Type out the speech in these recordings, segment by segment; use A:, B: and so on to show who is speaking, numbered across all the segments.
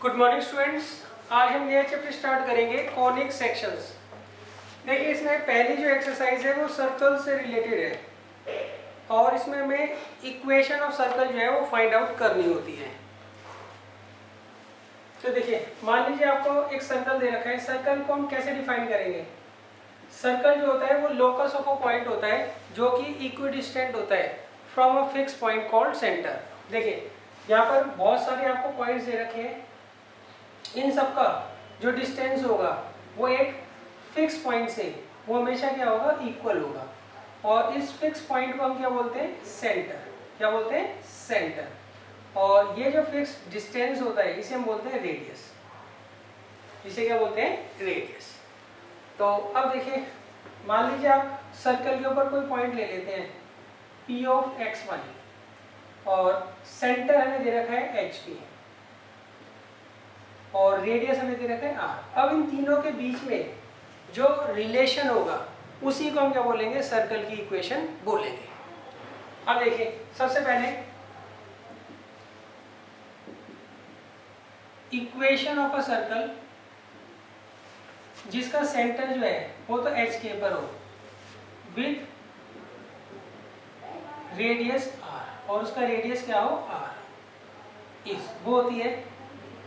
A: Good morning students. आज हम नया चैप्टर स्टार्ट करेंगे कॉनिक सेक्शंस। देखिए इसमें पहली जो एक्सरसाइज है वो सर्कल से रिलेटेड है और इसमें हमें इक्वेशन ऑफ सर्कल जो है वो फाइंड आउट करनी होती है। तो देखिए मान लीजिए आपको एक सर्कल दे रखा है। सर्कल को हम कैसे डिफाइन करेंगे? सर्कल जो होता है वो लोकस ऑफ अ पॉइंट होता है जो कि इक्विडिस्टेंट होता है from a fix point called centre. देखिए यहाँ पर बहुत सारे आपको पॉइंट्स दे रखे हैं, इन सब का जो डिस्टेंस होगा वो एक फिक्स पॉइंट से वो हमेशा क्या होगा? इक्वल होगा। और इस फिक्स पॉइंट को हम क्या बोलते हैं? सेंटर। क्या बोलते हैं? सेंटर। और ये जो फिक्स डिस्टेंस होता है इसे हम बोलते हैं रेडियस। इसे क्या बोलते हैं? रेडियस। तो अब देखिए मान लीजिए आप सर्कल के ऊपर कोई पॉइंट ले लेते हैं P ऑफ XY और सेंटर हमें दे रखा है HP और रेडियस हमें दे रखा है R। अब इन तीनों के बीच में जो रिलेशन होगा उसी को हम क्या बोलेंगे? सर्कल की इक्वेशन बोलेंगे। अब देखिए सबसे पहले इक्वेशन ऑफ अ सर्कल जिसका सेंटर जो है वो तो HK पर हो विद रेडियस R और उसका रेडियस क्या हो? R। इस वो होती है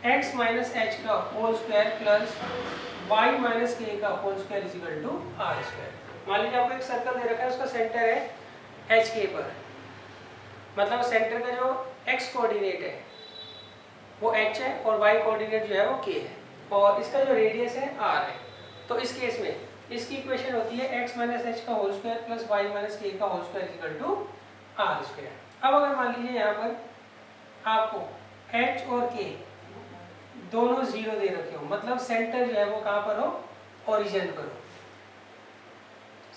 A: x माइनस एच का whole square plus y minus के का whole square is equal to are square. मान लीजिए आपको एक सर्कल दे रखा है, उसका सेंटर है एच के पर, मतलब सेंटर का जो x कोऑर्डिनेट है वो h है और y कोऑर्डिनेट जो है वो k है और इसका जो रेडियस है r है। तो इस केस में इसकी इक्वेशन होती है x माइनस एच का whole square plus y minus के का whole square is equal to are square. अब अगर मान लीजिए यहाँ पर आपको h और k दोनों जीरो दे रखे हो, मतलब सेंटर जो है वो कहाँ पर हो? ओरिजिन पर हो।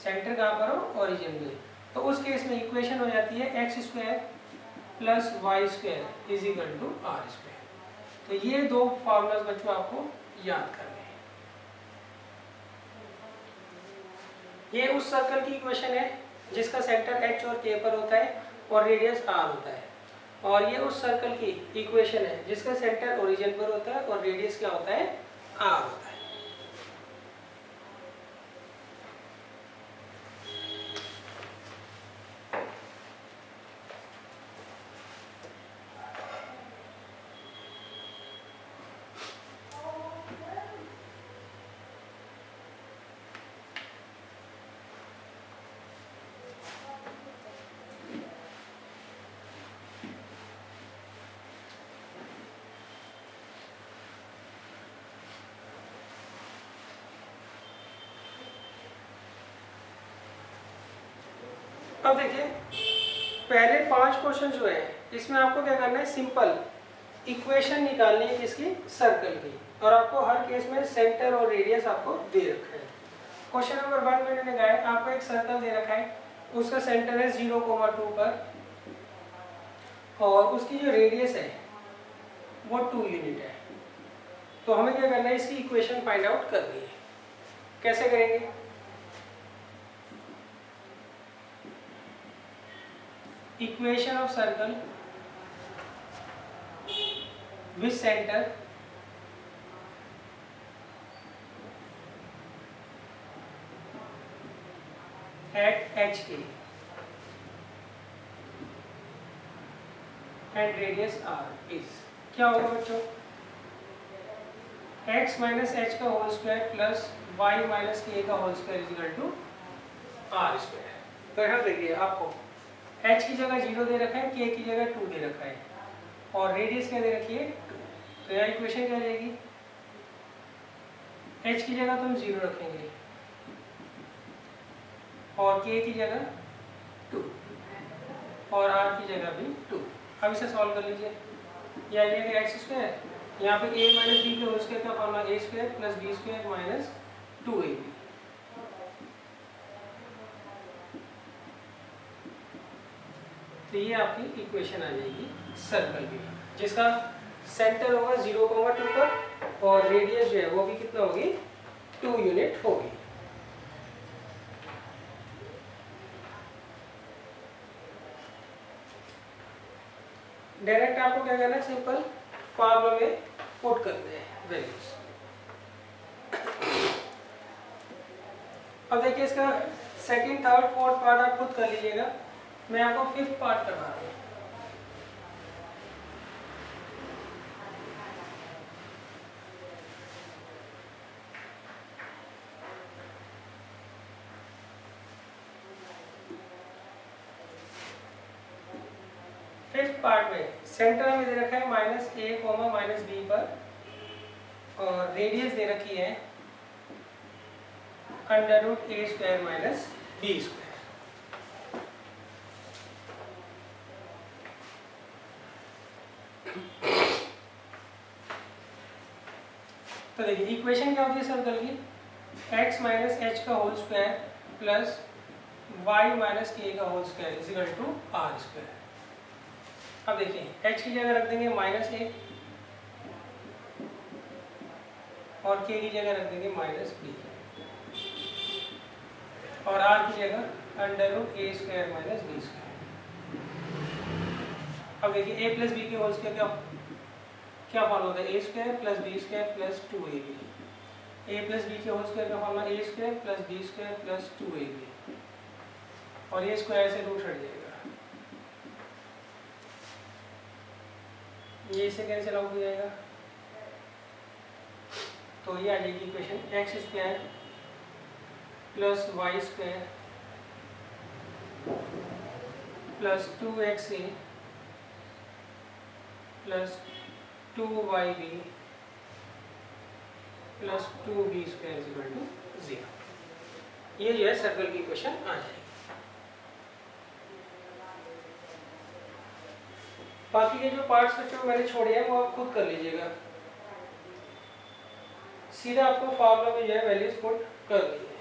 A: सेंटर कहाँ पर हो? ओरिजिन में। तो उस केस में इक्वेशन हो जाती है X square plus Y square is equal to are square. तो ये दो फॉर्मूलाज बच्चों आपको याद करने हैं। ये उस सर्कल की इक्वेशन है जिसका सेंटर एच और के पर होता है और रेडियस आर होता है, और ये उस सर्कल की इक्वेशन है जिसका सेंटर ओरिजिन पर होता है और रेडियस क्या होता है? आर होता है। अब देखिए पहले 5 क्वेश्चन जो है इसमें आपको क्या करना है? सिंपल इक्वेशन निकालनी है किसकी? सर्कल की। और आपको हर केस में सेंटर और रेडियस आपको दे रखा है। क्वेश्चन नंबर 1 मैंने लगाया, आपको एक सर्कल दे रखा है, उसका सेंटर है 0,2 पर और उसकी जो रेडियस है वो 2 यूनिट है। तो हमें क्या करना है? इसकी इक्वेशन फाइंड आउट करनी है। कैसे करेंगे? Equation of circle with centre at H K and radius R is क्या होगा बच्चों? x माइनस एच का whole square plus y minus के का whole square is equal to are square. तो यहाँ देखिए आपको h की जगह 0 दे रखा है, k की जगह 2 दे रखा है और रेडियस क्या दे रखी है? 2। तो यहाँ इक्वेशन क्या रहेगी? h की जगह तो हम 0 रखेंगे और k की जगह 2 और r की जगह भी 2। अब इसे सॉल्व कर लीजिए। यह आ जाएगा एक्स स्क्वायर, यहाँ पे a माइनस बी के होल स्क्वायर का formula a square plus B square minus 2ab। तो ये आपकी इक्वेशन आ जाएगी सर्कल की, जिसका सेंटर होगा 0,2 पर और रेडियस जो है वो भी कितना होगी? 2 यूनिट होगी। डायरेक्ट आपको क्या करना है? सिंपल फार्मूला में पुट करते हैं वैल्यूज। अब देखिए इसका सेकंड, थर्ड, फोर्थ पार्ट आप खुद कर लीजिएगा, मैं आपको फिफ्थ पार्ट करवा रहा हूँ। फिफ्थ पार्ट में सेंटर में दे रखा है -a, -b पर, और रेडियस दे रखी है √a² - b²। तो देखिए इक्वेशन क्या होती है सर्कल की, x - h² plus y - k² equal to r²। अब देखिए h की जगह रख देंगे -a और k की जगह रख देंगे -b और r की जगह √a² - b²। अब देखिए a प्लस बी के होल स्क्वायर क्या फॉर्म होता है, a² plus b² plus 2ab। a plus B के होल स्क्वायर का formula a² plus b² plus 2ab और ये स्क्वायर से रूट हट जाएगा, ये इससे कैंसिल आउट हो जाएगा। तो ये आ जाएगी equation x² plus y² plus 2xa plus 2yb plus 2b² equal to 0। ये जो है सर्कल की इक्वेशन आ जाएगी। बाकी के जो पार्ट्स बच्चों मैंने छोड़े हैं वो आप खुद कर लीजिएगा, सीधा आपको फॉर्मूला में जो है वैल्यूज पुट कर लीजिए।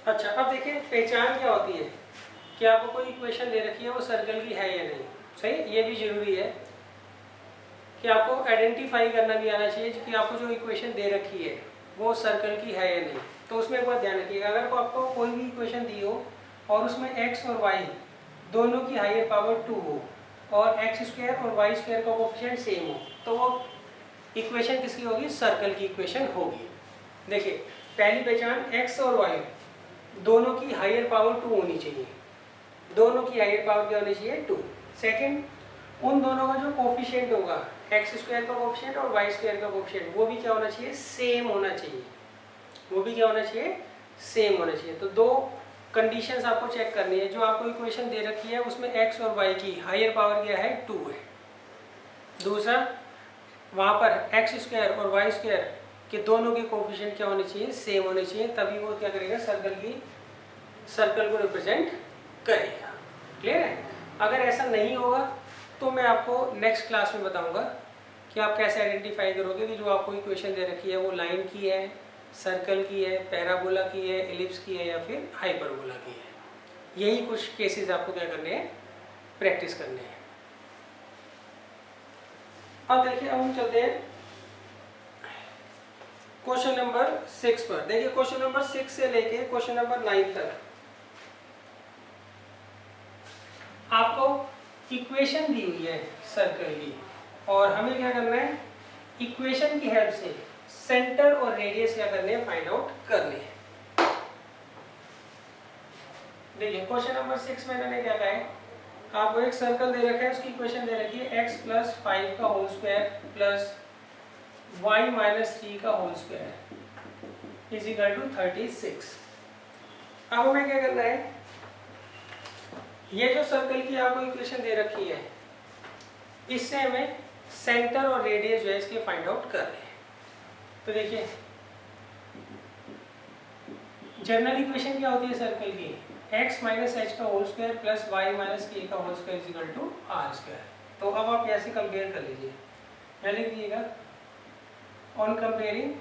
A: अच्छा अब देखिए पहचान क्या होती है कि आपको कोई इक्वेशन दे रखी है वो सर्कल की है या नहीं, सही। ये भी जरूरी है कि आपको आइडेंटिफाई करना भी आना चाहिए कि आपको जो इक्वेशन दे रखी है वो सर्कल की है या नहीं। तो उसमें एक बात ध्यान रखिएगा, अगर को आपको कोई भी इक्वेशन दी हो और उसमें x और y दोनों की हायर पावर 2 हो और x² और y² का कोएफिशिएंट सेम हो, तो वो इक्वेशन किसकी होगी, सर्कल की इक्वेशन होगी। देखिए पहली पहचान x और y दोनों की हायर पावर 2 होनी चाहिए, दोनों की हायर पावर क्या होनी चाहिए, 2। सेकंड, उन दोनों का जो कोफिशिएंट होगा x² का कोफिशिएंट और y² का कोफिशिएंट वो भी क्या होना चाहिए, सेम होना चाहिए, वो भी क्या होना चाहिए, सेम होना चाहिए। तो दो कंडीशंस आपको चेक करनी है। जो आपको इक्वेशन दे रखी है उसमें x और y की हायर पावर क्या है, 2 है। दूसरा, वहाँ पर x² और y² के दोनों के कोफिशिएंट क्या होने चाहिए, सेम होने चाहिए, तभी वो क्या करेगा, सर्कल को रिप्रेजेंट करेगा। क्लियर है। अगर ऐसा नहीं होगा तो मैं आपको नेक्स्ट क्लास में बताऊंगा कि आप कैसे आइडेंटिफाई करोगे कि जो आपको इक्वेशन दे रखी है वो लाइन की है, सर्कल की है, पैराबोला की है, एलिप्स की है या फिर हाइपरबोला की है। यही कुछ केसेस आपको क्या करने हैं, प्रैक्टिस करने हैं। अब देखिए अब हम चलते हैं क्वेश्चन नंबर 6 पर। देखिए क्वेश्चन नंबर 6 से लेके क्वेश्चन नंबर 9 तक आपको इक्वेशन दी हुई है सर्कल की और हमें क्या करना है, इक्वेशन की हेल्प से सेंटर और रेडियस क्या करने हैं, फाइंड आउट करने हैं। देखिए क्वेश्चन नंबर 6 में मैंने क्या कहा है, आपको एक सर्कल दे रखा है, उसकी इक्वेशन दे रखी है x + 5 का होल स्क्वायर प्लस y - 3 का whole square is equal to 36। अब हमें क्या करना है, ये जो सर्कल की आपको इक्वेशन दे रखी है इससे हमें सेंटर और रेडियस जो है इसके फाइंड आउट करने हैं। तो देखिए जनरल इक्वेशन क्या होती है सर्कल की, x - h का whole square plus y - k का whole square is equal to r²। तो अब आप ऐसे कंपेयर कर लीजिए, यहाँ लिख दीजिएगा, on comparing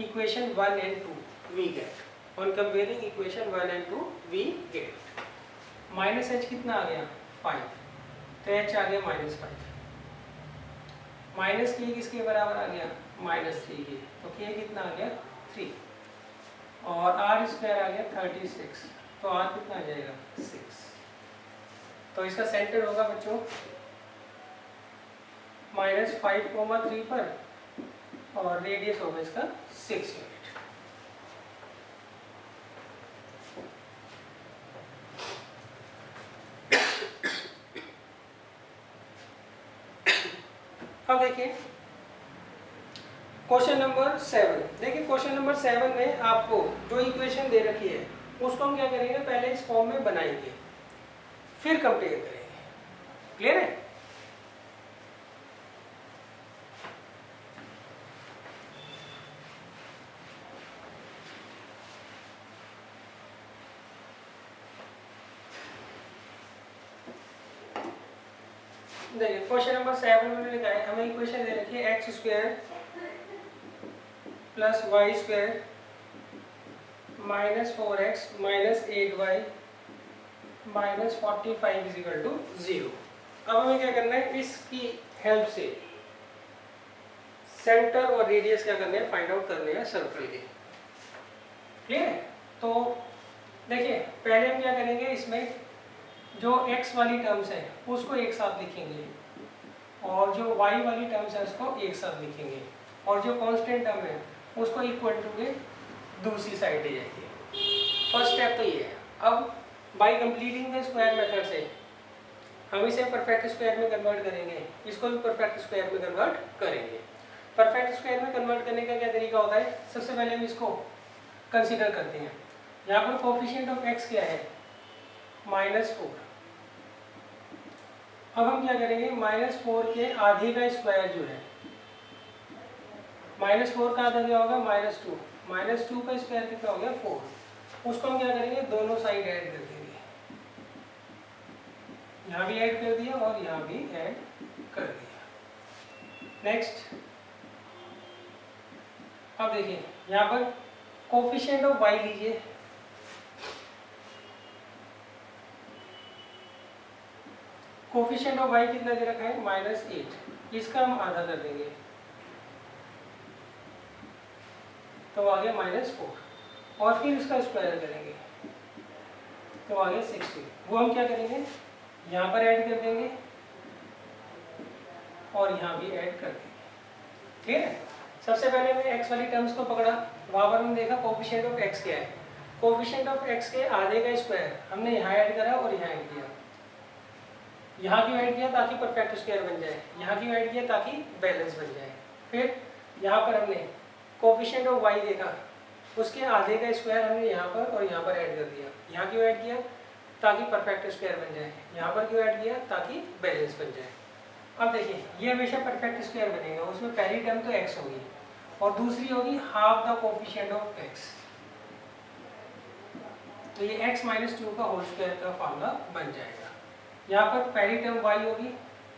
A: equation 1 and 2 we get, on comparing equation 1 and 2 we get -h कितना आ गया, 5, तो h आ गया -5। माइनस के किसके बराबर आ गया, -3 के, तो के कितना आ गया 3, और आर स्क्वायर आ गया 36, तो आर कितना आ जाएगा 6। तो इसका सेंटर होगा बच्चों -5,3 पर, और रेडियस होगा इसका 6 यूनिट। अब देखिए क्वेश्चन नंबर 7। देखिए क्वेश्चन नंबर 7 में आपको जो इक्वेशन दे रखी है उसको हम क्या करेंगे, पहले इस फॉर्म में बनाएंगे, फिर कंपेयर करेंगे। क्लियर है? देखिए क्वेश्चन नंबर 7 में लिखा है, हमें इक्वेशन दे रखी है x² + y² -4x - 8y - 45 = 0। अब हमें क्या करना है, इसकी हेल्प से सेंटर और रेडियस क्या करने हैं, फाइंड आउट करने हैं सर्कल के। क्लियर है? तो देखिए पहले हम क्या करेंगे, इसमें जो x वाली टर्म्स है उसको एक साथ लिखेंगे, और जो y वाली टर्म्स है उसको एक साथ लिखेंगे, और जो कांस्टेंट टर्म है उसको इक्वल टू के दूसरी साइड ले जाएंगे। फर्स्ट स्टेप तो ये है। अब bye completing the square method से हम इसे परफेक्ट स्क्वायर में कन्वर्ट करेंगे, इसको भी परफेक्ट स्क्वायर में कन्वर्ट करेंगे। परफेक्ट स्क्वायर में कन्वर्ट करने का क्या तरीका होता है, सबसे पहले हम इसको कंसीडर करते हैं। यहाँ पर कोफिशिएंट ऑफ x क्या है, -4। अब हम क्या करेंगे, -4 के आधे का स्क्वायर जो है, -4 का आधा क्या होगा, -2, -2 का स्क्वायर कितना हो गया 4। उसको हम क्या करेंगे, दोनों साइड ऐड कर देंगे, यहाँ भी ऐड कर दिया और यहाँ भी ऐड कर दिया। नेक्स्ट अब देखिए यहाँ पर कोफिशिएंट ऑफ y लीजिए, कोफिशिएंट ऑफ y कितना दे रखा है, -8, इसका हम आधा कर देंगे तो आ गया -4, और फिर इसका स्क्वायर करेंगे तो आ गया 60। वो हम क्या करेंगे, यहाँ पर ऐड कर देंगे और यहाँ भी ऐड कर देंगे। ठीक है? सबसे पहले हमने x वाली टर्म्स को पकड़ा, वहाँ पर हमने देखा कोफिशिएंट ऑफ x क्या है, कोफिशिएंट ऑफ x के आधे का स्क्वायर हमने यहाँ ऐड करा और यहाँ ऐड किया। यहाँ क्यों ऐड किया, ताकि परफेक्ट स्क्वायर बन जाए, यहाँ क्यों ऐड किया, ताकि बैलेंस बन जाए। फिर यहाँ पर हमने कोफिशिएंट ऑफ y देखा, उसके आधे का स्क्वायर हमने यहाँ पर और यहाँ पर ऐड कर दिया। यहाँ क्यों ऐड किया, ताकि परफेक्ट स्क्वायर बन जाए। यहाँ पर क्यों ऐड किया, ताकि बैलेंस बन जाए। अब देखिए ये हमेशा परफेक्ट स्क्वायर बनेगा, उसमें पहली टर्म तो x होगी और दूसरी होगी half the coefficient of x, तो ये x - 2 का होल स्क्वायर का फॉर्मूला बन जाएगा। यहाँ पर पहली टर्म y होगी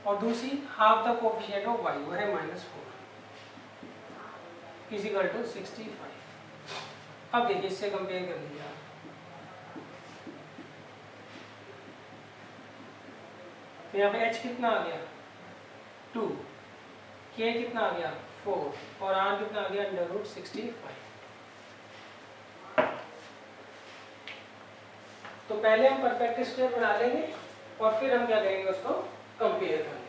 A: और दूसरी half the coefficient of y, वो है -4 = 65। अब देखिए इससे कंपेयर कर लीजिए आप, तो यहाँ पे h कितना आ गया 2, k कितना आ गया 4, और r कितना आ गया √65। तो पहले हम परफेक्ट स्क्वायर बना लेंगे और फिर हम क्या करेंगे, उसको कंपेयर करेंगे।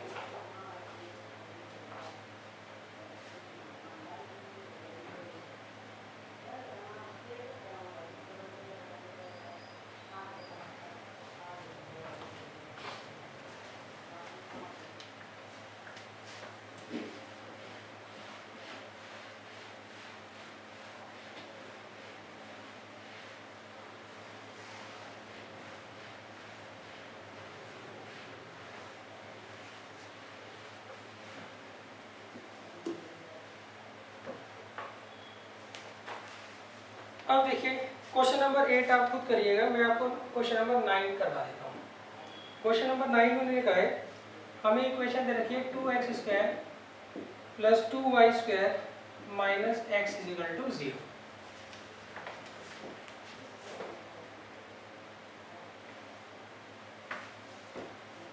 A: अब देखिए क्वेश्चन नंबर 8 आप खुद करिएगा, मैं आपको क्वेश्चन नंबर 9 करवा देता हूँ। क्वेश्चन नंबर 9 में लिखा है, हमें इक्वेशन दे रखी है 2x² + 2y² - x = 0।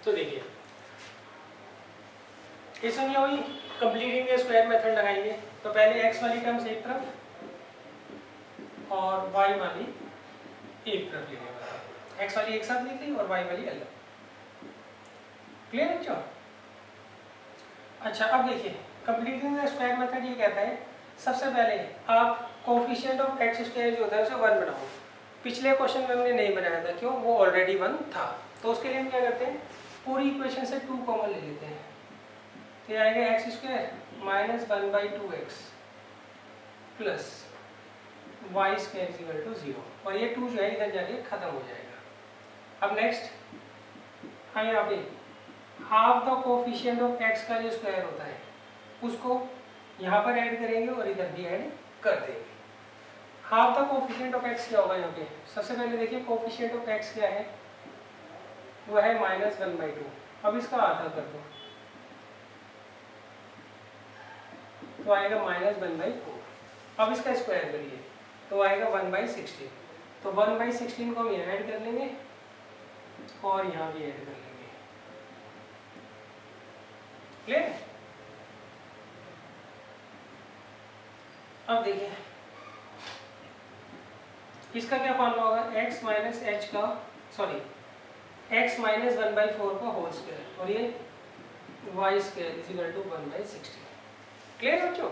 A: तो देखिए इसमें क्या हुई, कंप्लीटिंग द स्क्वायर मेथड लगाएंगे। तो पहले x वाली टर्म्स एक तरफ और y वाली एक तरफ लेने वाला, x वाली एक साथ लिख ली और y वाली अलग। क्लियर है बच्चों? अच्छा अब देखिए कंप्लीटिंग द स्क्वायर मेथड ये कहता है सबसे पहले आप कोफिशिएंट ऑफ एक्स स्क्वायर जो होता है उसे 1 बनाओ। पिछले क्वेश्चन में हमने नहीं बनाया था, क्यों? वो ऑलरेडी 1 था। तो उसके लिए हम क्या करते हैं, पूरी इक्वेशन से 2 कॉमन ले लेते हैं। तो ये आएगा X square minus 1/2x plus Y square is equal to 0, और ये 2 जो है इधर जाके खत्म हो जाएगा। अब नेक्स्ट हम यहाँ पे half the coefficient of x का जो स्क्वायर होता है उसको यहाँ पर ऐड करेंगे और इधर भी ऐड कर देंगे। Half the coefficient of x क्या होगा यहाँ पे? सबसे पहले देखिए कोफिशिएंट ऑफ एक्स क्या है, वो है -1/2। अब इसका आधा कर दो तो आएगा -1/4। अब इसका स्क्वायर करिए तो आएगा 1/16। तो 1/16 को हम यहाँ ऐड कर लेंगे और यहाँ भी ऐड कर लेंगे। क्लियर? अब देखिए इसका क्या फॉर्मूला होगा, x माइनस एच का x माइनस 1/4 का होल स्क्वायर और ये y square is equal to 1/16। Clear है बच्चों?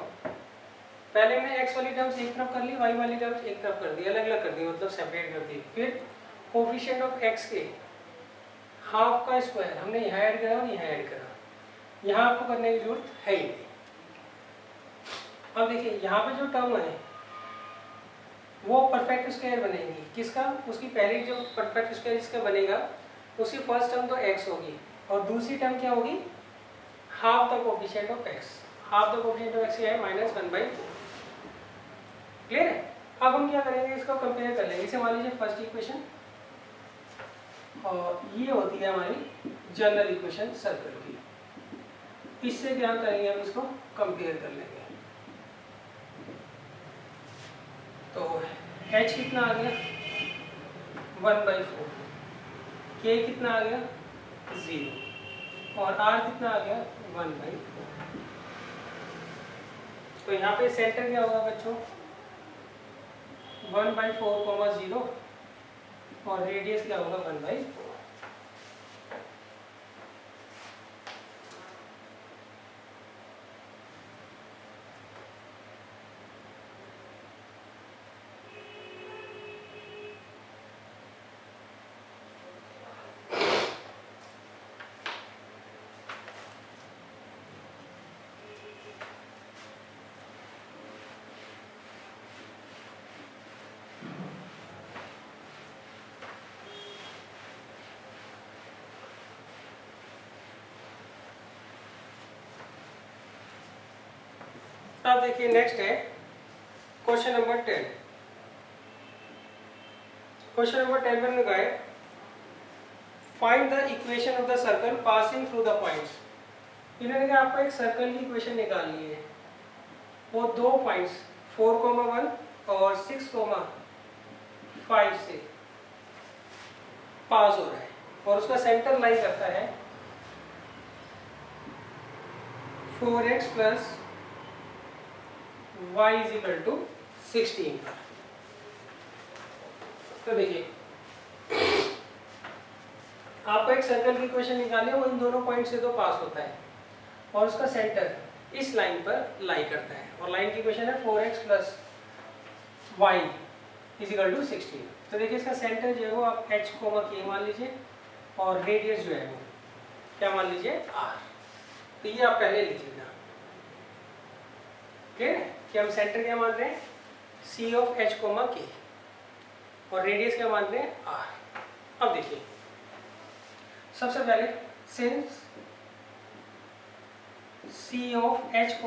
A: पहले हमने x वाली टर्म्स एक तरफ कर ली, y वाली टर्म्स एक तरफ कर दी, अलग अलग कर दी, मतलब सेपरेट कर दी। फिर कोफिशिएंट ऑफ x के हाफ का स्क्वायर हमने यहाँ ऐड करा और यहाँ ऐड करा, यहाँ आपको करने की जरूरत है ही नहीं। अब देखिए यहाँ पे जो टर्म है वो परफेक्ट स्क्वायर बनेगी। किसका? उसकी पहली जो परफेक्ट स्क्वायर जिसका बनेगा उसकी फर्स्ट टर्म तो x होगी और दूसरी टर्म क्या होगी, half the coefficient of x। Half the coefficient of x क्या है, -1/4। क्लियर है? अब हम क्या करेंगे, इसको कंपेयर कर लेंगे। इसे मान लीजिए फर्स्ट इक्वेशन और ये होती है हमारी जनरल इक्वेशन सर्कल की। इससे क्या करेंगे, हम इसको कंपेयर कर लेंगे। तो h कितना आ गया 1/4, k कितना आ गया 0 और r कितना आ गया 1/4। तो यहाँ पे सेंटर क्या होगा बच्चों, 1/4, 0 और रेडियस क्या होगा 1/4। अब देखिए नेक्स्ट है क्वेश्चन नंबर 10। क्वेश्चन नंबर 10 में कहा है find the equation of the circle passing through the points. इन्होंने कहा आपको एक सर्कल की इक्वेशन निकालनी है, वो दो पॉइंट्स 4,1 और 6,5 से पास हो रहा है और उसका सेंटर लाई करता है 4x plus y is equal to 16 पर। तो देखिए आपको एक सर्कल की इक्वेशन निकालनी है, वो इन दोनों पॉइंट से तो पास होता है और उसका सेंटर इस लाइन पर लाई करता है और लाइन की इक्वेशन है 4x plus y is equal to 16। तो देखिए इसका सेंटर जो है वो आप h k मान लीजिए और रेडियस जो है वो क्या मान लीजिए r। तो ये आप पहले लिख लेना। क्लियर है कि हम सेंटर क्या मान रहे हैं, c ऑफ h k और रेडियस क्या मान रहे हैं r। अब देखिए सबसे पहले since c of h k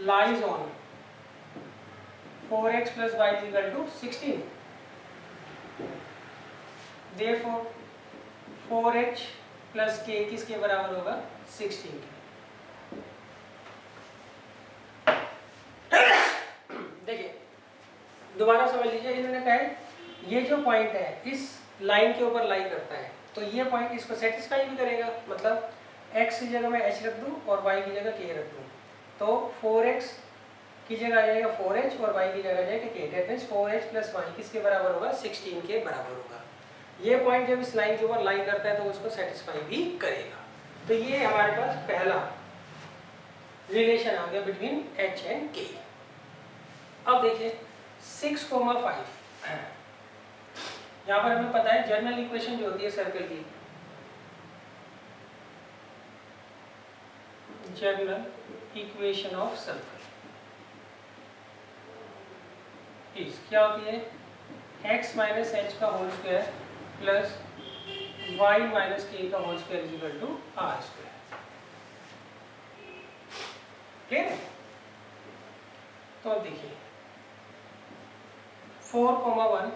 A: lies on 4x plus y is equal to 16, therefore 4h plus k किसके बराबर होगा 16 के। देखिए दोबारा समझ लीजिए, इन्होंने कहा है ये जो पॉइंट है इस लाइन के ऊपर लाई करता है, तो ये पॉइंट इसको सेटिस्फाई भी करेगा, मतलब x की जगह मैं h रख दूं और y की जगह k रख दूं, तो 4x की जगह आ जाएगा 4h और y की जगह आ जाएगा k। That means 4h plus y किसके बराबर होगा? 16 के बराबर होगा। ये पॉइंट जब इस लाइन के ऊपर लाई करता है तो उसको सेटिस्फाई भी करेगा। तो ये हमारे पास पहला रिलेशन आ गया बिटवीन h एंड k। अब देखिए 6,5, यहाँ पर हमें पता है जनरल इक्वेशन जो होती है सर्कल की, general equation of circle is क्या होती है? x माइनस एच का whole square plus y minus के का whole square is equal to are square. Clear है? तो अब देखिए 4,1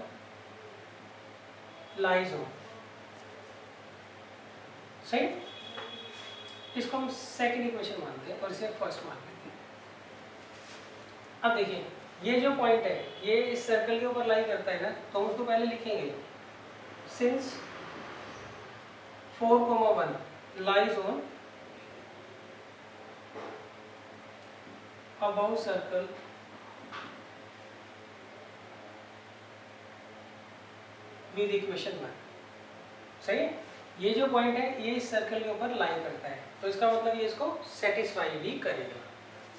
A: लाइज ऑन, सही। इसको हम सेकंड इक्वेशन मानते हैं और इसे फर्स्ट मान लेते हैं। अब देखिए ये जो पॉइंट है ये इस सर्कल के ऊपर लाई करता है ना, तो हम उसको पहले लिखेंगे since 4,1 lies on about circle with equation 1, सही है। ये जो पॉइंट है ये इस सर्कल के ऊपर लाई करता है, तो इसका मतलब ये इसको सेटिस्फाई भी करेगा।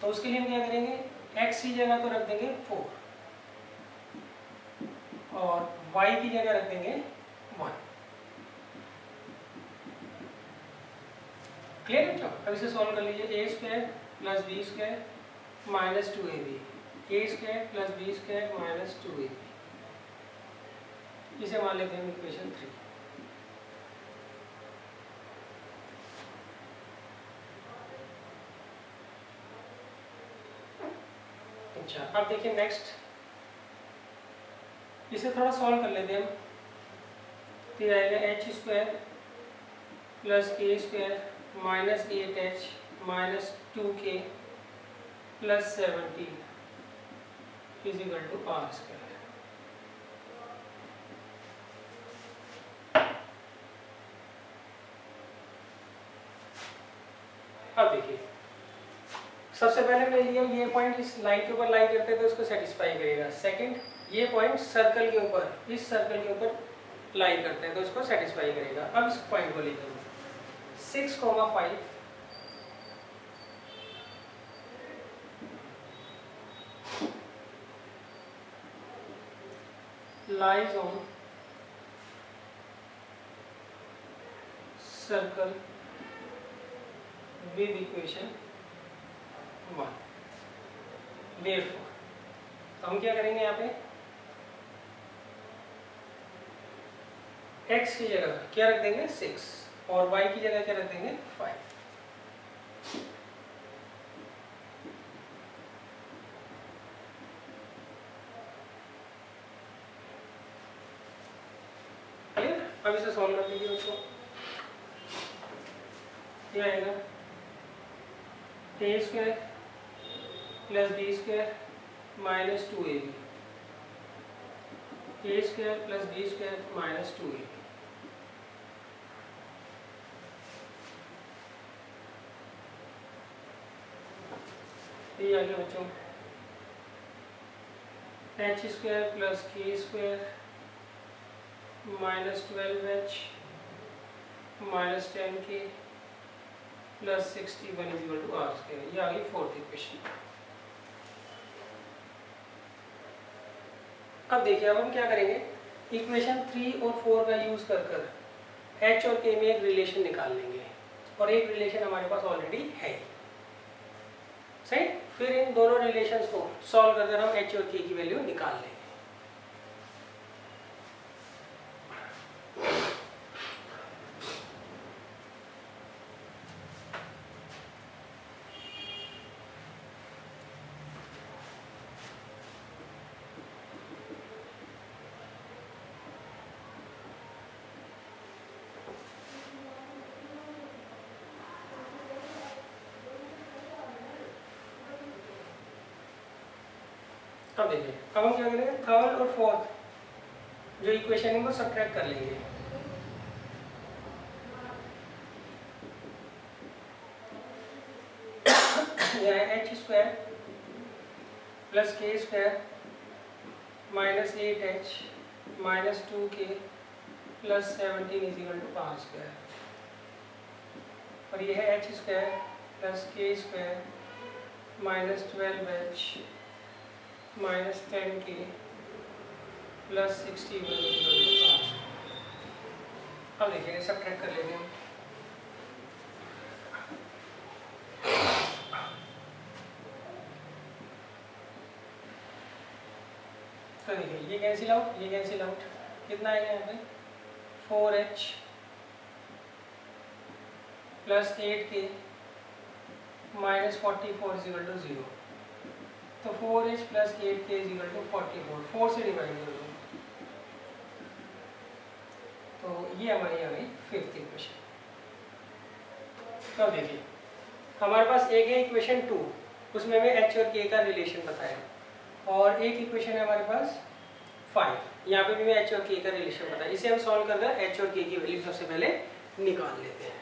A: तो उसके लिए हम क्या करेंगे? x की जगह तो रख देंगे 4 और y की जगह रख देंगे 1। क्लियर है? अब इसे सॉल्व कर लीजिए। a square plus B square minus 2ab, a square plus B square minus 2ab, इसे मान लेते हैं इक्वेशन 3। अच्छा, अब देखिए नेक्स्ट, इसे थोड़ा सॉल्व कर लेते हैं हम। तो आएगा H square plus K square minus 8h minus 2k plus 17 is equal to are square. अब देखिए सबसे पहले ले लिया ये पॉइंट इस लाइन के ऊपर लाई करते हैं तो इसको सेटिस्फाई करेगा। सेकंड, ये पॉइंट सर्कल के ऊपर, इस सर्कल के ऊपर लाई करते हैं तो इसको सेटिस्फाई करेगा। अब इस पॉइंट को लेते हैं 6,5 lies on circle with equation 1। therefore तो हम क्या करेंगे यहाँ पे x की जगह क्या रख देंगे 6 और y की जगह क्या रख देंगे 5। क्लियर? अब इसे सॉल्व कर लीजिए। उसको क्या आएगा? a square plus B square minus 2ab, a square plus B square minus 2ab। ये आ गया बच्चों H square plus K square minus 12h minus 10k plus 61 is equal to are square. ये आ गई फोर्थ इक्वेशन। अब देखिए अब हम क्या करेंगे, इक्वेशन 3 और 4 का यूज कर कर h और k में एक रिलेशन निकाल लेंगे और एक रिलेशन हमारे पास ऑलरेडी है, सही। फिर इन दोनों रिलेशंस को सॉल्व कर कर हम h और k की वैल्यू निकाल लेंगे। अब देखिए अब हम क्या करेंगे, थर्ड और फोर्थ जो इक्वेशन है वो सब्ट्रैक्ट कर लेंगे। है H square plus K square minus 8h minus 2k plus 17 is equal to are square, और ये है H square plus K square minus 12h minus 10k plus 61 is equal to are square. अब देखिए subtract कर लेंगे हम। तो देखिए ये कैंसिल आउट, ये कैंसिल आउट, कितना आएगा यहाँ पे 4h plus 8k minus 44 is equal to 0। तो 4h plus 8k is equal to 44, 4 से डिवाइड कर दो, तो ये हमारी आ गई फिफ्थ इक्वेशन। तो देखिए हमारे पास एक है इक्वेशन 2, उसमें हमें h और k का रिलेशन बताया, और एक इक्वेशन है हमारे पास 5, यहाँ पे भी मैं h और k का रिलेशन बताया। इसे हम सॉल्व कर कर h और k की वैल्यू सबसे पहले निकाल लेते हैं।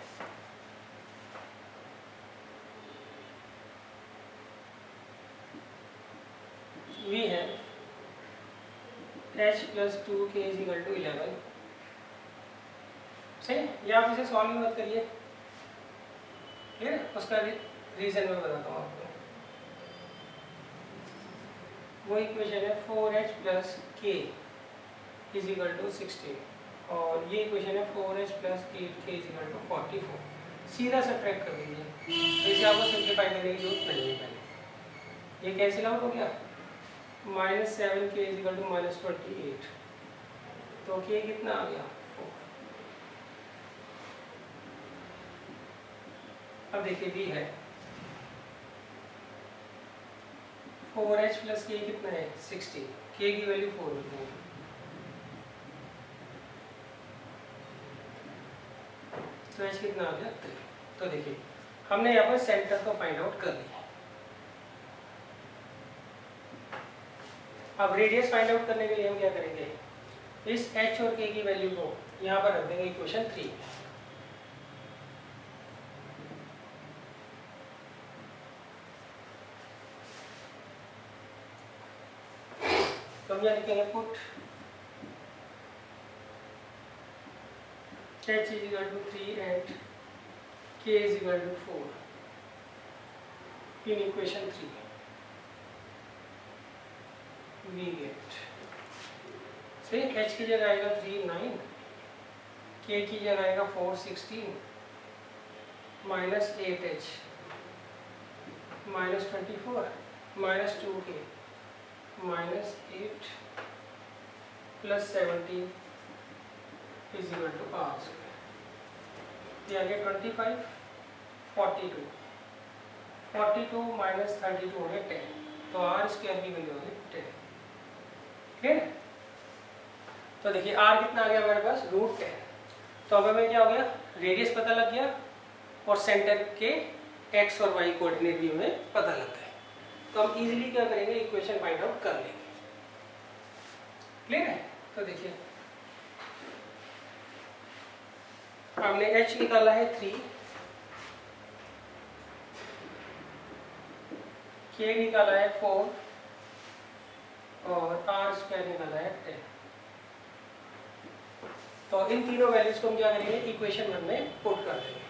A: वी है h plus 2k is equal to 11, सही। या आप इसे सॉल्व मत करिए, ठीक है, उसका रीजन मैं बताता हूँ आपको। वो इक्वेशन है 4h plus k is equal to 16, और ये इक्वेशन है 4h plus 8k is equal to 44। सीधा सब्ट्रैक्ट कर दीजिए, तो इसे आपको सिंप्लीफाई करने की जरूरत नहीं है। पहले ये कैंसिल आउट हो गया, minus 7k is equal to minus 28, तो k कितना आ गया 4। अब देखिए b है 4h प्लस k कितना है 16, k की वैल्यू 4 होती है, तो h कितना आ गया 3। तो देखिए हमने यहाँ पर सेंटर को फाइंड आउट कर लिया। अब रेडियस फाइंड आउट करने के लिए हम क्या करेंगे, इस h और k की वैल्यू को यहाँ पर रख देंगे इक्वेशन 3 में। तो हम यहाँ लिखेंगे put h is equal to 3 and k is equal to 4 in equation 3। We get सही, h की जगह आएगा 3 9, k की जगह आएगा 4 16 minus 8h minus 24 minus 2k minus 8 plus 17 is equal to are square. ये आ गया 25 42, 42 माइनस 32 हो गया 10, तो आर स्क्वायर की वैल्यू होगी 10, ठीक है। तो देखिए आर कितना आ गया हमारे पास √10। तो अब हमें क्या हो गया, रेडियस पता लग गया और सेंटर के एक्स और वाई कोऑर्डिनेट भी हमें पता लग गए। तो हम इजीली क्या करेंगे, इक्वेशन फाइंड आउट कर लेंगे, क्लियर है। तो देखिए हमने h निकाला है 3, k निकाला है 4 और आर स्क्वायर निकाला है 10। तो इन तीनों वैल्यूज को हम क्या करेंगे, इक्वेशन 1 में पुट कर देंगे।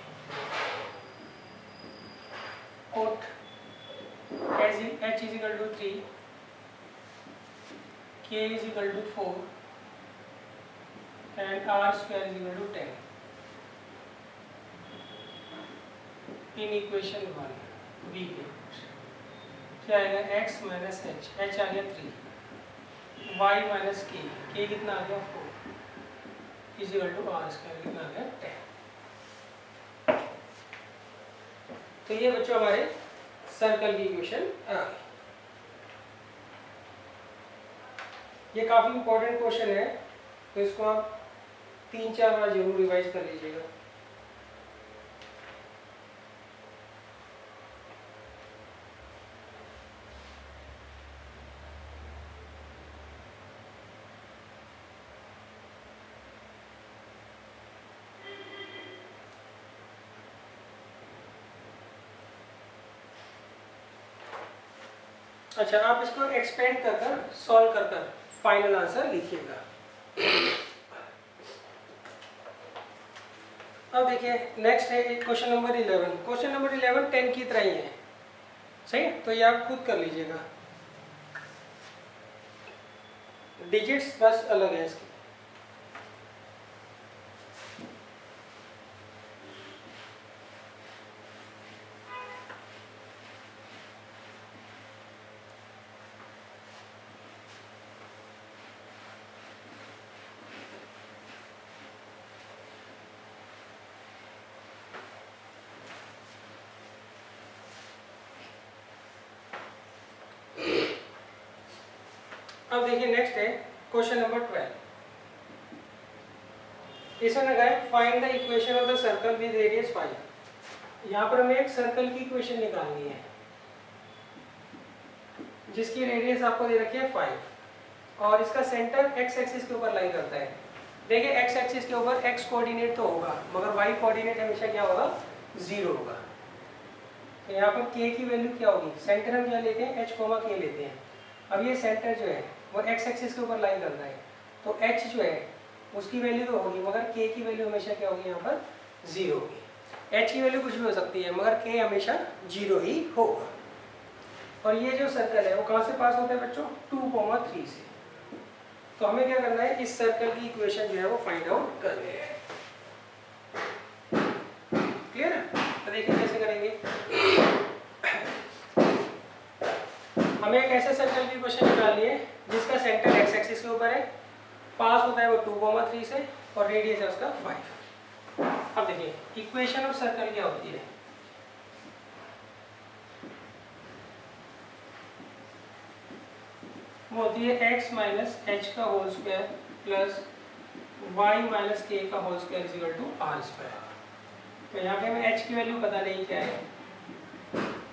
A: Put h is equal to 3, k is equal to 4 and r square is equal to 10 in equation 1। We get क्या आएगा, x माइनस h आ गया 3, y माइनस k कितना आ गया 4 is equal to are square कितना आ गया 10। तो ये बच्चों हमारे सर्कल की इक्वेशन आ गई। ये काफ़ी इंपॉर्टेंट क्वेश्चन है, तो इसको आप 3-4 बार जरूर रिवाइज कर लीजिएगा। अच्छा, आप इसको एक्सपेंड कर कर सॉल्व कर कर फाइनल आंसर लिखिएगा। अब देखिए नेक्स्ट है क्वेश्चन नंबर 11। क्वेश्चन नंबर 11 10 की तरह ही है, सही है? तो ये आप खुद कर लीजिएगा, डिजिट्स बस अलग है इसकी। अब देखिए नेक्स्ट है क्वेश्चन नंबर 12। इसमें लगा है find the equation of the circle with radius 5। यहाँ पर हमें एक सर्कल की इक्वेशन निकालनी है जिसकी रेडियस आपको दे रखी है 5 और इसका सेंटर एक्स एक्सिस के ऊपर लाई करता है। देखिए एक्स एक्सिस के ऊपर एक्स कोऑर्डिनेट तो होगा मगर वाई कोऑर्डिनेट हमेशा क्या होगा, 0 होगा। तो यहाँ पर के की वैल्यू क्या होगी, सेंटर हम क्या लेते हैं एच कोमा के लेते हैं। अब ये सेंटर जो है वो एक्स एक्सिस के ऊपर लाई करता है, तो एच जो है उसकी वैल्यू तो होगी मगर के की वैल्यू हमेशा क्या होगी, यहाँ पर 0 होगी। एच की वैल्यू कुछ भी हो सकती है मगर के हमेशा 0 ही होगा। और ये जो सर्कल है वो कहाँ से पास होता है बच्चों, 2,3 से। तो हमें क्या करना है, इस सर्कल की इक्वेशन जो है वो फाइंड आउट करनी है। क्लियर है? तो देखिए कैसे करेंगे। हमें एक ऐसे सर्कल की इक्वेशन निकालनी है जिसका सेंटर एक्स एक्सिस के ऊपर है, पास होता है वो 2,3 से और रेडियस है उसका 5। अब देखिए इक्वेशन ऑफ सर्कल क्या होती है, वो होती है x माइनस एच का whole square plus y minus के का whole square is equal to are square. तो यहाँ पे हमें h की वैल्यू पता नहीं क्या है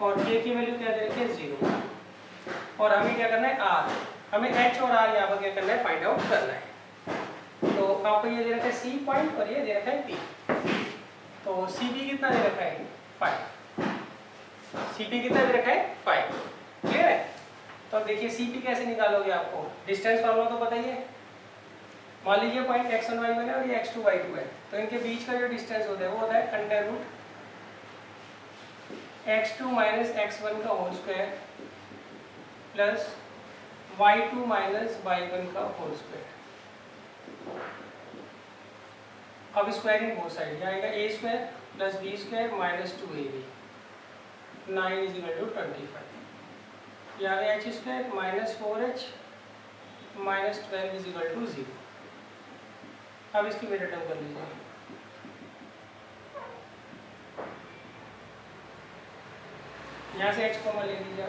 A: और k की वैल्यू क्या दे रखी है 0 और हमें क्या करना है r, हमें h और r यहाँ पर क्या करना है, फाइंड आउट करना है। तो आपको ये दे रखा है C पॉइंट और ये दे रखा है P। तो CP कितना दे रखा है 5, CP कितना दे रखा है 5। क्लियर है? तो अब देखिए CP कैसे निकालोगे, आपको डिस्टेंस फार्मूला तो पता ही है। मान लीजिए पॉइंट x1 y1 है और ये x2 y2 है, तो इनके बीच का जो डिस्टेंस होता है वो होता है under root x2 minus x1 का whole square plus y2 minus y1 का होल स्क्वायर। अब स्क्वायरिंग बोथ साइड जाएगा, a square plus b square minus 2ab 9 is equal to 25। यहाँ पे h square minus 4h minus 12 is equal to 0। अब इसकी value term कर लीजिए। यहाँ से h कॉमन ले लीजिए,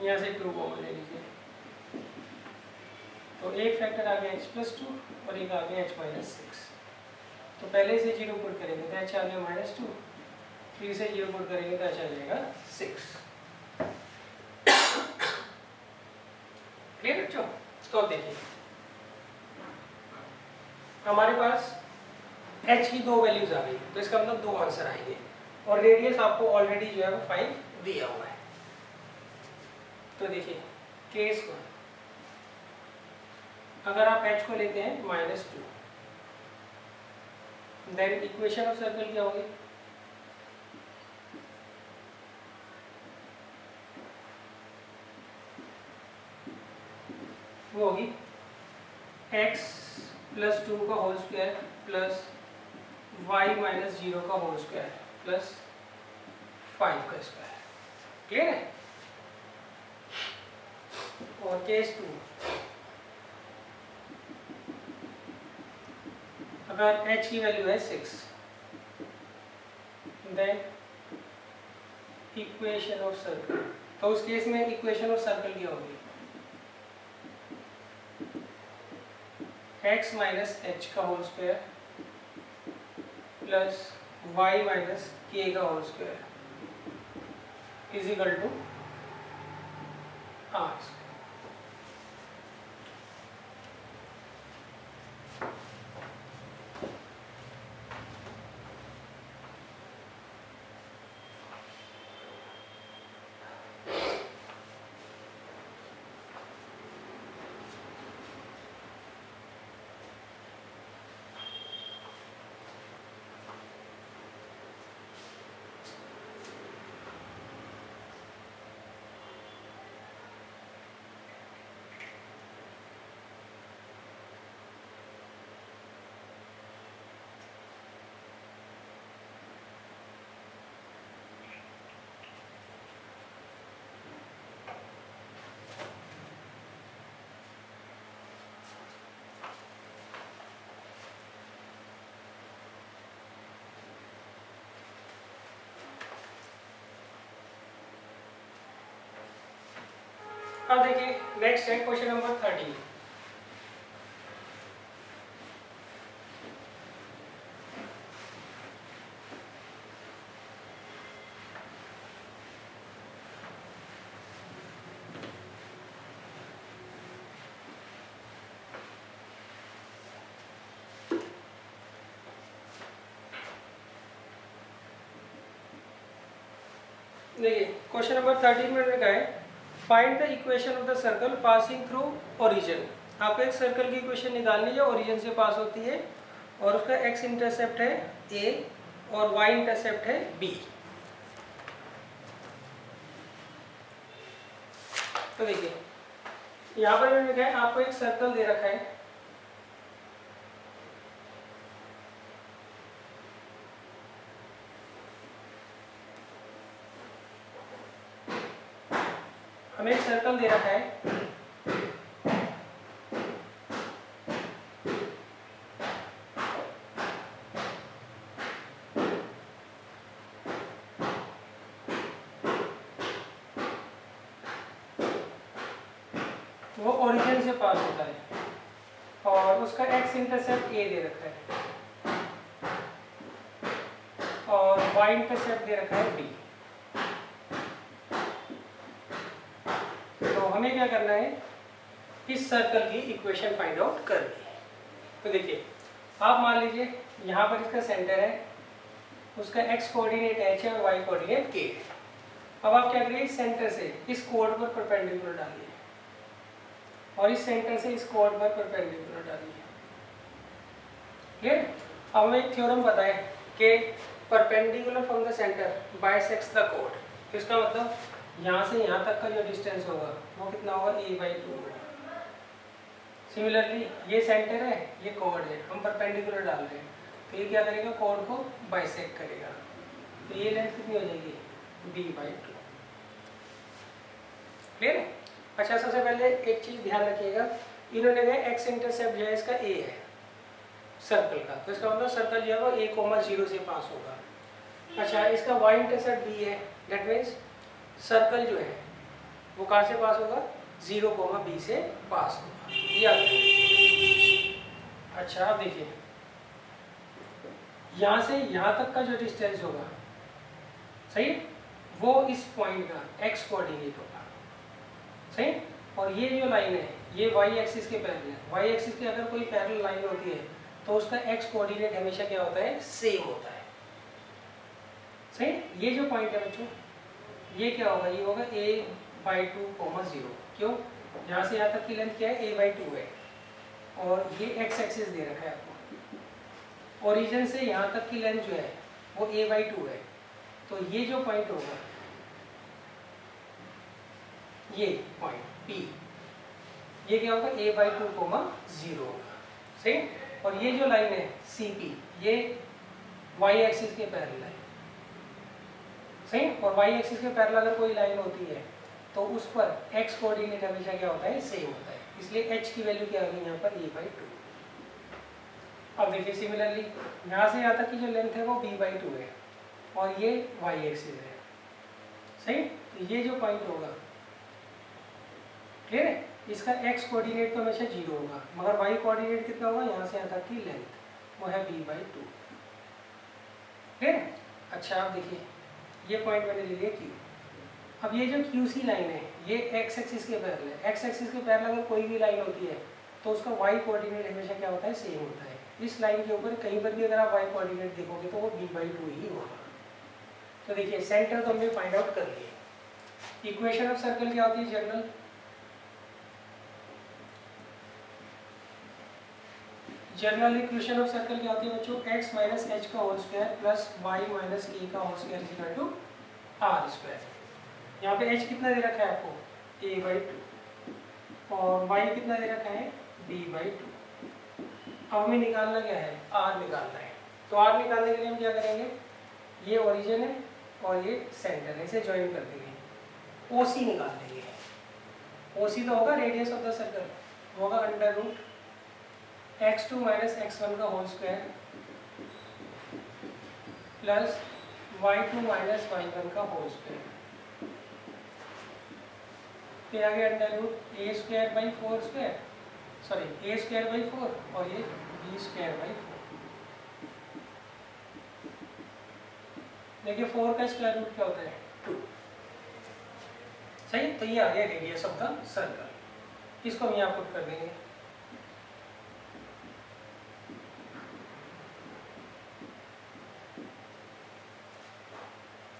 A: यहाँ से 2 कॉमन ले लीजिए। तो एक फैक्टर आ गया h प्लस 2 और एक आ गया h माइनस 6। तो पहले से 0 पुट करेंगे तो h आ गया माइनस 2, फिर से 0 पुट करेंगे तो h आ जाएगा 6। क्लियर बच्चों? तो अब देखिए हमारे पास h की 2 वैल्यूज आ गई, तो इसका मतलब 2 आंसर आएंगे और रेडियस आपको ऑलरेडी जो है वो 5 दिया हुआ है। तो देखिए केस 1, अगर आप h को लेते हैं minus 2, then equation of circle क्या होगी, वो होगी x प्लस 2 का whole square plus y minus 0 का होल स्क्वायर प्लस 5 का स्क्वायर। क्लियर है? और केस 2, अगर h की वैल्यू है 6, देन इक्वेशन ऑफ सर्कल, तो उस केस में इक्वेशन ऑफ सर्कल क्या होगी, x माइनस एच का whole square plus y minus के का whole square is equal to r. अब देखिए नेक्स्ट है क्वेश्चन नंबर 13। देखिए क्वेश्चन नंबर 13 में लिखा है find the equation of the circle passing through origin. आपको एक सर्कल की इक्वेशन निकालनी है ओरिजिन से पास होती है और उसका एक्स इंटरसेप्ट है a और y इंटरसेप्ट है b। तो देखिए यहाँ पर मैंने लिखा है आपको एक सर्कल दे रखा है, हमें एक सर्कल दे रखा है वो ओरिजिन से पास होता है और उसका एक्स इंटरसेप्ट a दे रखा है और y इंटरसेप्ट दे रखा है b। तो हमें क्या करना है, इस सर्कल की इक्वेशन फाइंड आउट करनी है। तो देखिए आप मान लीजिए यहाँ पर इसका सेंटर है, उसका x कोऑर्डिनेट h है और y कोऑर्डिनेट k है। अब आप क्या करिए, इस सेंटर से इस कोड पर परपेंडिकुलर डालिए और इस सेंटर से इस कोड पर परपेंडिकुलर डालिए। क्लियर? अब हमें एक थ्योरम पता है कि perpendicular from the centre bisects the code. इसका मतलब यहाँ से यहाँ तक का जो डिस्टेंस होगा वो कितना होगा, a/2 होगा। सिमिलरली ये सेंटर है, ये कोड है, हम परपेंडिकुलर डाल रहे हैं तो ये क्या करेगा, कोड को बाइसेक्ट करेगा। तो ये लेंथ कितनी हो जाएगी, b/2। क्लियर है? अच्छा सबसे पहले एक चीज़ ध्यान रखिएगा, इन्होंने कहा एक्स इंटरसेप्ट जो है इसका a है सर्कल का, तो इसका मतलब सर्कल जो है वो a,0 से पास होगा। अच्छा इसका y इंटरसेप्ट b है, दैट मीन्स सर्कल जो है वो कहाँ से पास होगा, 0,b से पास होगा। ये आप अच्छा अब देखिए यहाँ से यहाँ तक का जो डिस्टेंस होगा, सही, वो इस पॉइंट का x कोऑर्डिनेट होगा, सही। और ये जो लाइन है ये y एक्सिस के पैरेलल है। y एक्सिस के अगर कोई पैरेलल लाइन होती है तो उसका x कोऑर्डिनेट हमेशा क्या होता है, सेम होता है, सही। ये जो पॉइंट है बच्चों, ये क्या होगा, ये होगा a/2, 0। क्यों, यहाँ से यहाँ तक की लेंथ क्या है, a/2 है और ये x एक्सिस दे रखा है आपको। ओरिजिन से यहाँ तक की लेंथ जो है वो a/2 है, तो ये जो पॉइंट होगा, ये पॉइंट P, ये क्या होगा, a/2, 0 होगा, सही। और ये जो लाइन है CP, ये y एक्सिस के पैरेलल है, सही। और y एक्सिस के पैरेलल अगर कोई लाइन होती है तो उस पर x कोऑर्डिनेट हमेशा क्या होता है, सेम होता है, इसलिए h की वैल्यू क्या होगी यहाँ पर, a/2। अब देखिए सिमिलरली यहाँ से यहाँ तक की जो लेंथ है वो b/2 है और ये y एक्सिस है, सही। तो ये जो पॉइंट होगा, क्लियर है, इसका x कोऑर्डिनेट तो हमेशा 0 होगा, मगर y कोऑर्डिनेट कितना होगा, यहाँ से यहाँ तक की लेंथ वो है b/2। क्लियर है? अच्छा अब देखिए ये पॉइंट मैंने ले लिया Q। अब ये जो QC लाइन है ये x एक्सिस के पैरेलल है। x एक्सिस के पैरेलल अगर कोई भी लाइन होती है तो उसका y कोऑर्डिनेट हमेशा क्या होता है, सेम होता है। इस लाइन के ऊपर कहीं पर भी अगर आप y कोऑर्डिनेट देखोगे तो वो b/2 ही होगा। तो देखिए सेंटर तो हमने फाइंड आउट कर लिया। इक्वेशन ऑफ सर्कल क्या होती है, general, general equation of circle क्या होती है बच्चों, x माइनस एच का whole square plus y minus के का whole square equal to are square. यहाँ पे h कितना दे रखा है आपको, a/2 और y कितना दे रखा है, b/2। अब हमें निकालना क्या है, r निकालना है। तो r निकालने के लिए हम क्या करेंगे, ये ओरिजिन है और ये सेंटर है, इसे ज्वाइन कर देंगे, OC निकाल लेंगे। OC तो होगा रेडियस ऑफ द सर्कल, होगा under root x2 minus x1 का whole square plus y2 minus y1 का होल स्क्वायर। तो आ गया under root a square by 4 square, sorry a square by 4 और ये बी स्क्वायर बाई 4। देखिए 4 का स्क्वायर रूट क्या होता है 2। सही, तो ये आ गया रेडियस ऑफ द सर्कल। इसको हम यहाँ पुट कर देंगे।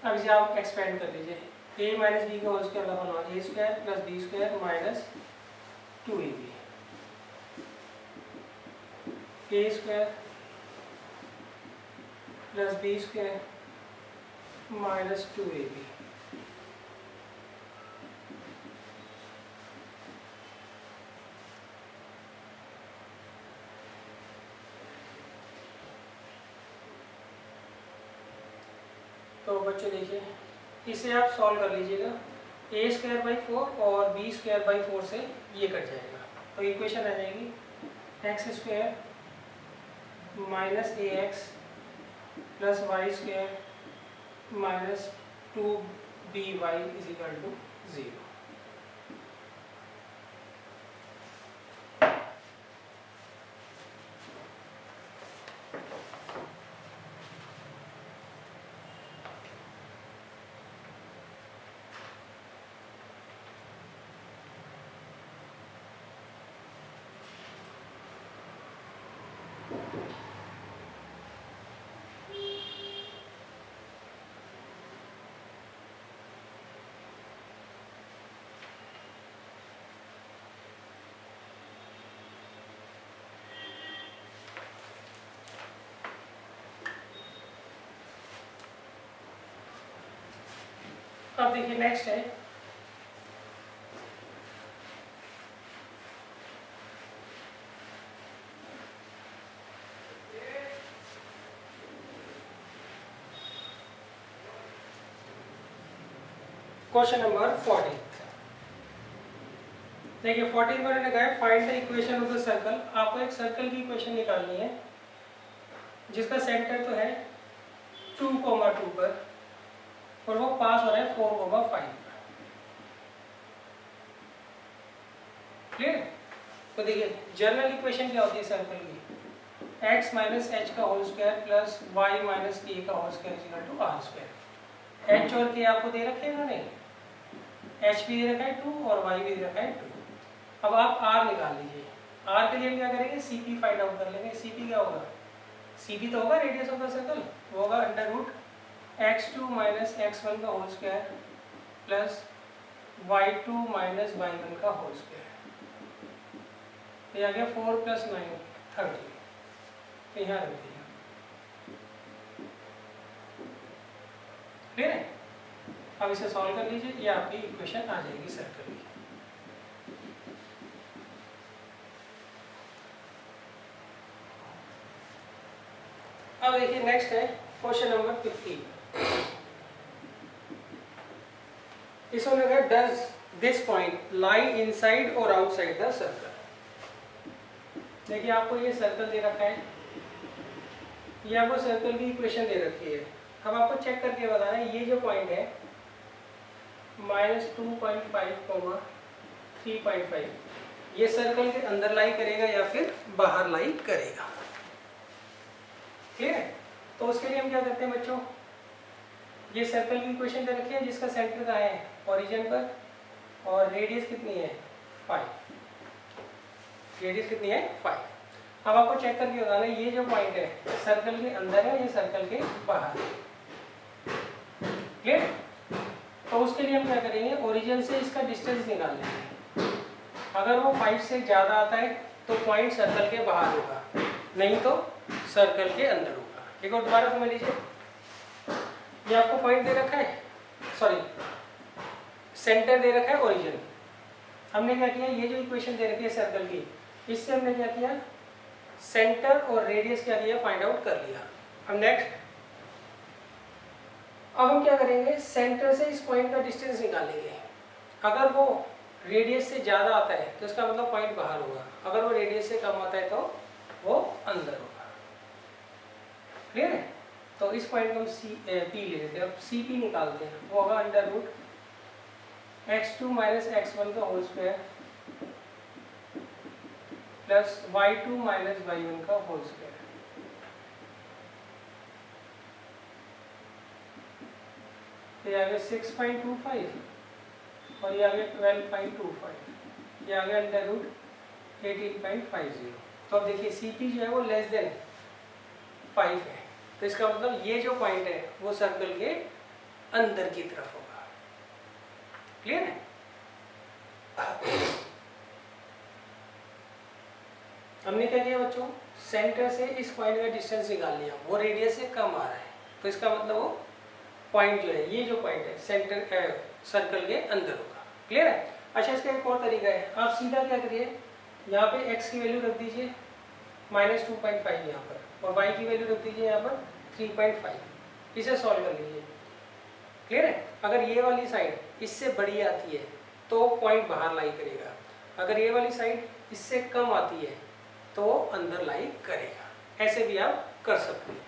A: अब इसे आप एक्सपेंड कर लीजिए। a माइनस बी का होल स्क्वायर होगा A square plus B square minus 2ab, A square plus B square minus 2ab। तो बच्चों देखिए इसे आप सॉल्व कर लीजिएगा। ए स्क्वायर बाई 4 और बी स्क्वायर बाई 4 से ये कट जाएगा, तो इक्वेशन आ जाएगी x square minus a x plus Y square minus 2by is equal to 0। अब देखिए नेक्स्ट है क्वेश्चन नंबर 40। देखिए 40 में मैंने कहा है find the equation of the circle. आपको एक सर्कल की इक्वेशन निकालनी है जिसका सेंटर तो है 2,2 पर और वो पास हो रहा है 4,5 पर। क्लियर? तो देखिए जनरल इक्वेशन क्या होती है सर्कल की, x माइनस एच का whole square plus y minus के का whole square equal to are square. H और के आपको दे रखे हैं इन्होंने, एच भी दे रखा है 2 और वाई भी दे रखा है 2। अब आप आर निकाल लीजिए। आर के लिए हम क्या करेंगे, सीपी फाइंड आउट कर लेंगे। सीपी क्या होगा, सीपी तो होगा रेडियस ऑफ द सर्कल, वो होगा under root x2 minus x1 का whole square plus y2 minus y1 का होल स्क्वायर। ये आ गया 4 प्लस 9 30। तो यहाँ रख दिया। क्लियर है? अब इसे सॉल्व कर लीजिए, ये आपकी इक्वेशन आ जाएगी सर्कल की। अब देखिए नेक्स्ट है क्वेश्चन नंबर 15। इसमें लगा does this point lie inside और आउटसाइड द सर्कल। देखिए आपको ये सर्कल दे रखा है, ये आपको सर्कल की इक्वेशन दे रखी है। अब आपको चेक करके बताना है ये जो पॉइंट है -2.5, 3.5 ये सर्कल के अंदर लाई करेगा या फिर बाहर लाई करेगा। ठीक है? तो उसके लिए हम क्या करते हैं बच्चों, ये सर्कल की इक्वेशन दे रखी है जिसका सेंटर कहाँ है, ओरिजिन पर, और रेडियस कितनी है 5। रेडियस कितनी है 5। अब आपको चेक करके बताना है ये जो पॉइंट है सर्कल के अंदर है, ये सर्कल के बाहर है। क्लियर? तो उसके लिए हम क्या करेंगे, ओरिजिन से इसका डिस्टेंस निकाल लेंगे। अगर वो 5 से ज़्यादा आता है तो पॉइंट सर्कल के बाहर होगा, नहीं तो सर्कल के अंदर होगा। एक और दोबारा समझ लीजिए, ये आपको पॉइंट दे रखा है, सॉरी सेंटर दे रखा है ओरिजिन। हमने क्या किया, ये जो इक्वेशन दे रखी है सर्कल की, इससे हमने क्या किया, सेंटर और रेडियस क्या किया, फाइंड आउट कर लिया। अब नेक्स्ट, अब हम क्या करेंगे, सेंटर से इस पॉइंट का डिस्टेंस निकालेंगे। अगर वो रेडियस से ज़्यादा आता है तो इसका मतलब पॉइंट बाहर होगा, अगर वो रेडियस से कम आता है तो वो अंदर होगा। क्लियर है? तो इस पॉइंट को हम पी ले लेते हैं। अब सी पी निकालते हैं, वो होगा under root x2 minus x1 का whole square plus y2 minus y1 का होल स्क्वायर। ये आ गया 6.25 और ये आ गया 12.25, ये आ गया अंडर रूट 18.50। तो अब देखिए CP जो है वो लेस देन 5 है, तो इसका मतलब ये जो पॉइंट है वो सर्कल के अंदर की तरफ होगा। क्लियर है? हमने क्या किया बच्चों, सेंटर से इस पॉइंट का डिस्टेंस निकाल लिया, वो रेडियस से कम आ रहा है, तो इसका मतलब वो पॉइंट जो है, ये जो पॉइंट है सेंटर सर्कल के अंदर होगा। क्लियर है? अच्छा, इसका एक और तरीका है, आप सीधा क्या करिए, यहाँ पे x की वैल्यू रख दीजिए -2.5 यहाँ पर, और y की वैल्यू रख दीजिए यहाँ पर 3.5, इसे सॉल्व कर लीजिए। क्लियर है? अगर ये वाली साइड इससे बड़ी आती है तो पॉइंट बाहर लाई करेगा, अगर ये वाली साइड इससे कम आती है तो अंदर लाई करेगा। ऐसे भी आप कर सकते हैं।